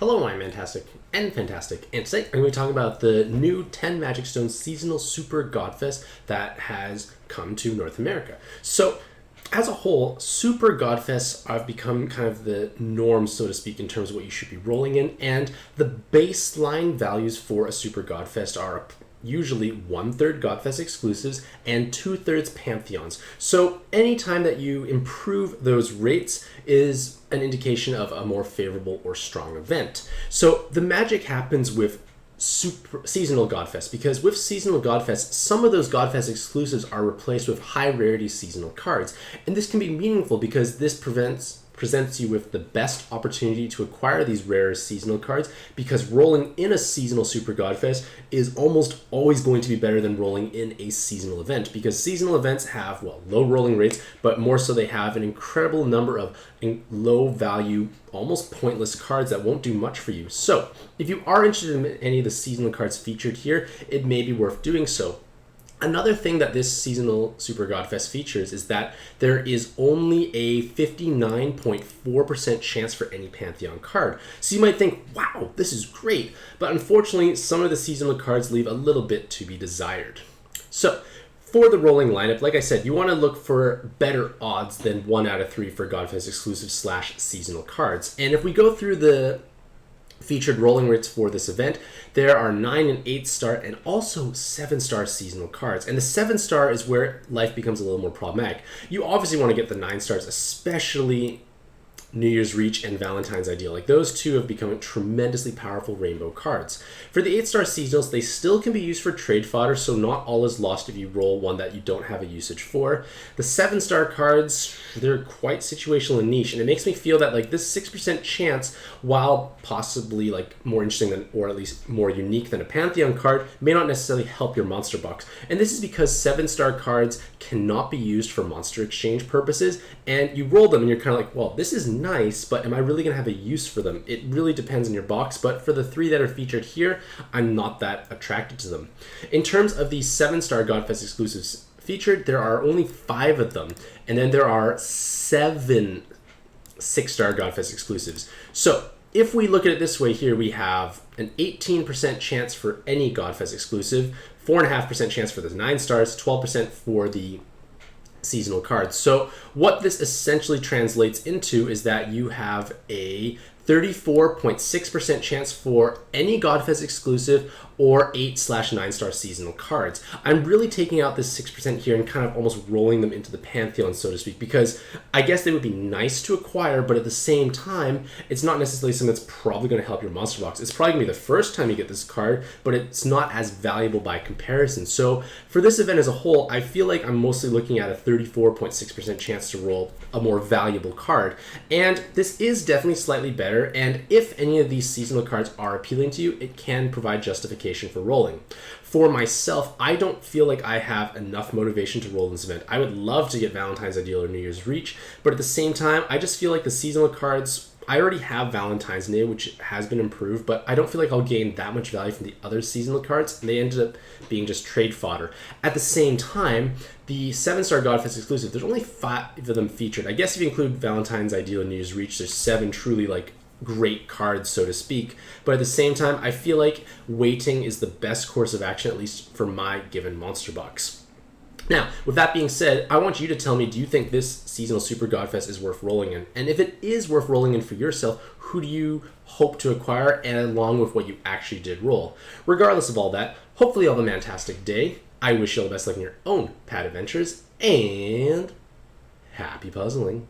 Hello, I'm Mantastic and Fantastic, and today I'm going to be talking about the new 10 Magic Stones seasonal Super Godfest that has come to North America. So, as a whole, Super Godfests have become kind of the norm, so to speak, in terms of what you should be rolling in, and the baseline values for a Super Godfest are usually 1/3 Godfest exclusives and 2/3 Pantheons. So anytime that you improve those rates is an indication of a more favorable or strong event. So the magic happens with seasonal Godfest, because with seasonal Godfest, some of those Godfest exclusives are replaced with high rarity seasonal cards. And this can be meaningful because this presents you with the best opportunity to acquire these rare seasonal cards, because rolling in a seasonal Super Godfest is almost always going to be better than rolling in a seasonal event, because seasonal events have, well, low rolling rates, but more so they have an incredible number of low value, almost pointless cards that won't do much for you. So if you are interested in any of the seasonal cards featured here, it may be worth doing so. Another thing that this seasonal Super Godfest features is that there is only a 59.4% chance for any Pantheon card. So you might think, wow, this is great. But unfortunately, some of the seasonal cards leave a little bit to be desired. So for the rolling lineup, like I said, you want to look for better odds than 1 out of 3 for Godfest exclusive / seasonal cards. And if we go through the featured rolling rates for this event, there are 9 and 8 star and also 7-star seasonal cards. And the 7-star is where life becomes a little more problematic. You obviously want to get the 9 stars, especially New Year's Reach and Valentine's Ideal. Like, those two have become tremendously powerful rainbow cards. For the 8-star seasonals, they still can be used for trade fodder, so not all is lost if you roll one that you don't have a usage for. The 7-star cards, they're quite situational and niche, and it makes me feel that like this 6% chance, while possibly like more interesting than, or at least more unique than a Pantheon card, may not necessarily help your monster box. And this is because 7-star cards cannot be used for monster exchange purposes, and you roll them and you're kind of like, well, this is nice, but am I really going to have a use for them? It really depends on your box, but for the 3 that are featured here, I'm not that attracted to them. In terms of the 7-star Godfest exclusives featured, there are only 5 of them, and then there are 7 6-star Godfest exclusives. So if we look at it this way here, we have an 18% chance for any Godfest exclusive, 4.5% chance for the 9 stars, 12% for the seasonal cards. So what this essentially translates into is that you have a 34.6% chance for any Godfest exclusive or 8/9-star seasonal cards. I'm really taking out this 6% here and kind of almost rolling them into the Pantheon, so to speak, because I guess they would be nice to acquire, but at the same time, it's not necessarily something that's probably going to help your monster box. It's probably going to be the first time you get this card, but it's not as valuable by comparison. So for this event as a whole, I feel like I'm mostly looking at a 34.6% chance to roll a more valuable card. And this is definitely slightly better, and if any of these seasonal cards are appealing to you, it can provide justification for rolling. For myself, I don't feel like I have enough motivation to roll in this event. I would love to get Valentine's Ideal or New Year's Reach, but at the same time, I just feel like the seasonal cards, I already have Valentine's Day, which has been improved, but I don't feel like I'll gain that much value from the other seasonal cards, and they ended up being just trade fodder. At the same time, the 7-star Godfest exclusive, there's only 5 of them featured. I guess if you include Valentine's Ideal and New Year's Reach, there's 7 truly like great cards, so to speak. But at the same time, I feel like waiting is the best course of action, at least for my given monster box. Now, with that being said, I want you to tell me, do you think this seasonal Super Godfest is worth rolling in? And if it is worth rolling in for yourself, who do you hope to acquire, and along with what you actually did roll? Regardless of all that, hopefully you have a fantastic day. I wish you all the best luck in your own pad adventures, and happy puzzling.